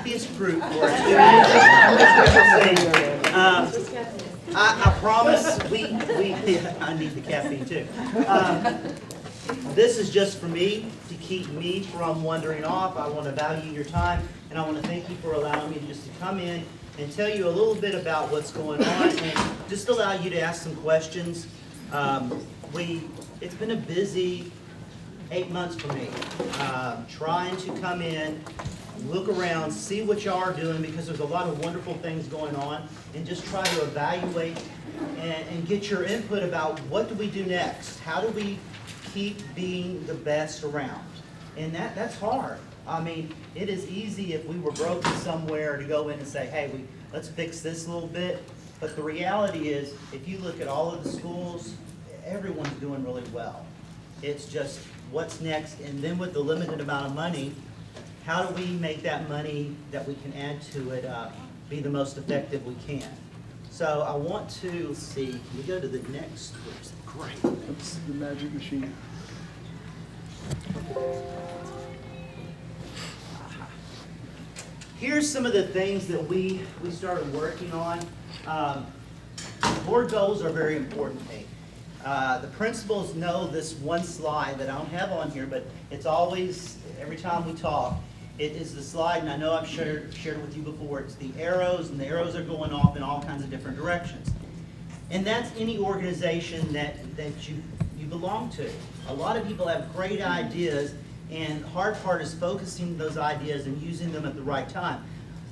happiest group for us. I promise I need the caffeine too. This is just for me, to keep me from wandering off. I want to value your time, and I want to thank you for allowing me just to come in and tell you a little bit about what's going on, and just allow you to ask some questions. It's been a busy 8 months for me, trying to come in, look around, see what y'all are doing, because there's a lot of wonderful things going on, and just try to evaluate and get your input about what do we do next? How do we keep being the best around? And that's hard. I mean, it is easy if we were broken somewhere to go in and say, hey, let's fix this a little bit. But the reality is, if you look at all of the schools, everyone's doing really well. It's just what's next, and then with the limited amount of money, how do we make that money that we can add to it be the most effective we can? So I want to, let's see, can we go to the next? Where's it? Great. That's the magic machine. Here's some of the things that we started working on. Board goals are very important to me. The principals know this one slide that I don't have on here, but it's always, every time we talk, it is the slide, and I know I've shared it with you before. It's the arrows, and the arrows are going off in all kinds of different directions. And that's any organization that you belong to. A lot of people have great ideas, and the hard part is focusing those ideas and using them at the right time.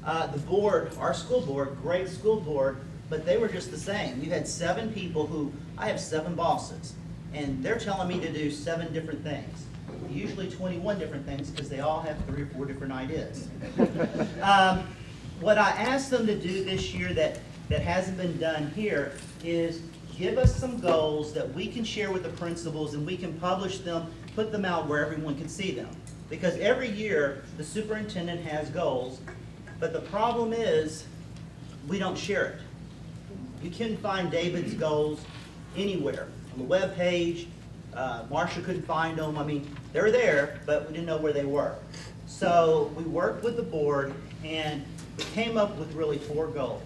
The board, our school board, great school board, but they were just the same. You had 7 people who, I have 7 bosses, and they're telling me to do 7 different things. Usually 21 different things, because they all have 3 or 4 different ideas. What I asked them to do this year that hasn't been done here is give us some goals that we can share with the principals, and we can publish them, put them out where everyone can see them. Because every year, the superintendent has goals, but the problem is, we don't share it. You can find David's goals anywhere, on the web page. Marcia couldn't find them. I mean, they're there, but we didn't know where they were. So we worked with the board, and we came up with really 4 goals.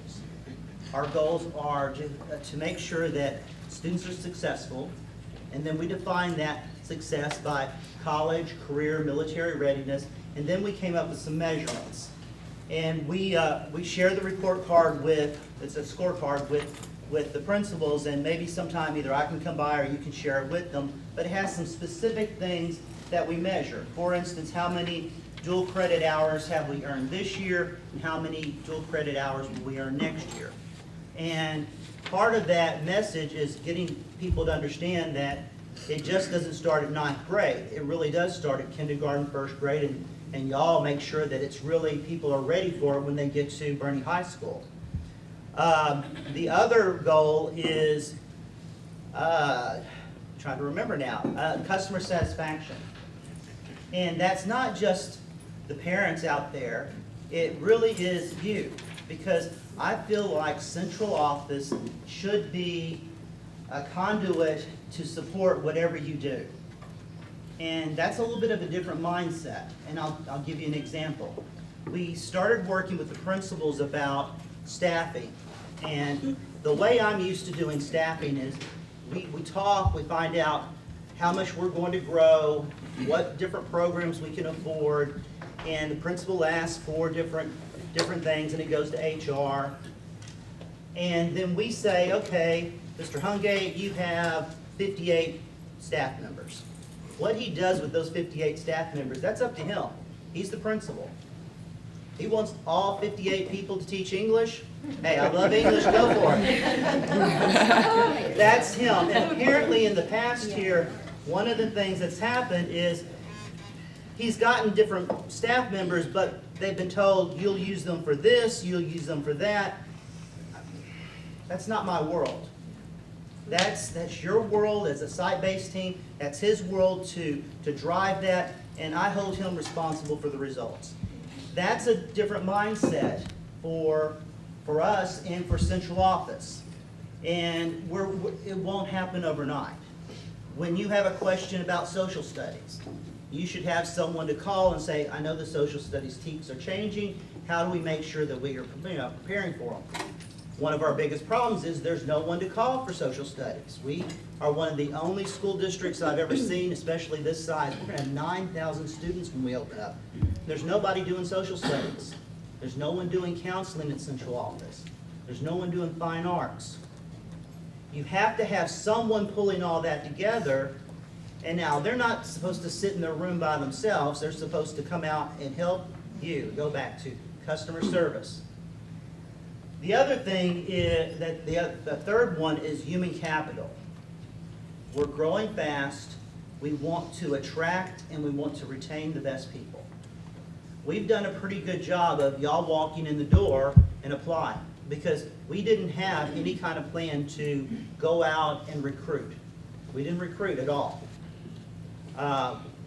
Our goals are to make sure that students are successful, and then we define that success by college, career, military readiness, and then we came up with some measurements. And we share the report card it's a scorecard with the principals, and maybe sometime either I can come by or you can share it with them, but it has some specific things that we measure. For instance, how many dual credit hours have we earned this year, and how many dual credit hours will we earn next year? And part of that message is getting people to understand that it just doesn't start at 9th grade. It really does start at kindergarten, 1st grade, and y'all make sure that it's really, people are ready for it when they get to Boerne High School. The other goal is, trying to remember now, customer satisfaction. And that's not just the parents out there, it really is you. Because I feel like central office should be a conduit to support whatever you do. And that's a little bit of a different mindset, and I'll give you an example. We started working with the principals about staffing, and the way I'm used to doing staffing is we talk, we find out how much we're going to grow, what different programs we can afford, and the principal asks for different things, and it goes to HR. And then we say, okay, Mr. Hungate, you have 58 staff members. What he does with those 58 staff members, that's up to him. He's the principal. He wants all 58 people to teach English. Hey, I love English, go for it. That's him. And apparently in the past here, one of the things that's happened is he's gotten different staff members, but they've been told, you'll use them for this, you'll use them for that. That's not my world. That's your world as a site-based team. That's his world to drive that, and I hold him responsible for the results. That's a different mindset for us and for central office. And it won't happen overnight. When you have a question about social studies, you should have someone to call and say, I know the social studies teachers are changing. How do we make sure that we are preparing for them? One of our biggest problems is there's no one to call for social studies. We are one of the only school districts I've ever seen, especially this size. We're going to have 9,000 students when we open up. There's nobody doing social studies. There's no one doing counseling in central office. There's no one doing fine arts. You have to have someone pulling all that together. And now, they're not supposed to sit in their room by themselves. They're supposed to come out and help you. Go back to customer service. The other thing is that the third one is human capital. We're growing fast. We want to attract and we want to retain the best people. We've done a pretty good job of y'all walking in the door and applying, because we didn't have any kind of plan to go out and recruit. We didn't recruit at all.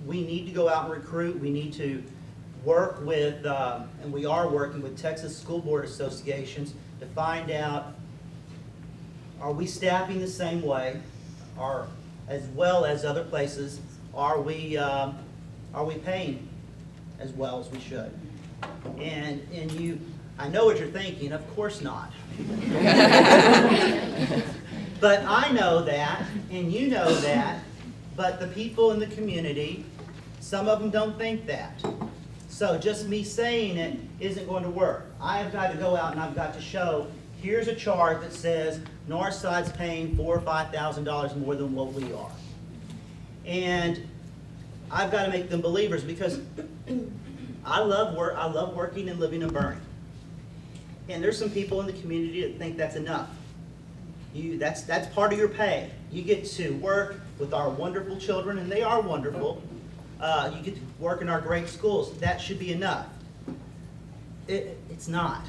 We need to go out and recruit. We need to work with, and we are working with Texas School Board Associations to find out, are we staffing the same way, or as well as other places? Are we paying as well as we should? And you, I know what you're thinking. Of course not. But I know that, and you know that. But the people in the community, some of them don't think that. So just me saying it isn't going to work. I have got to go out and I've got to show, here's a chart that says Northside's paying $4,000 or $5,000 more than what we are. And I've got to make them believers, because I love working and living in Boerne. And there's some people in the community that think that's enough. That's part of your pay. You get to work with our wonderful children, and they are wonderful. You get to work in our great schools. That should be enough. It's not.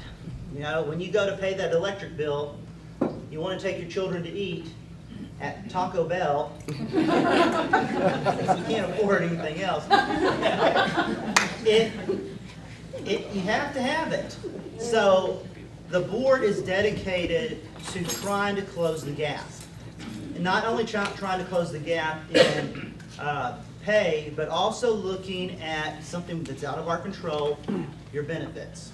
You know, when you go to pay that electric bill, you want to take your children to eat at Taco Bell, because you can't afford anything else. You have to have it. So the board is dedicated to trying to close the gap. And not only trying to close the gap in pay, but also looking at something that's out of our control, your benefits.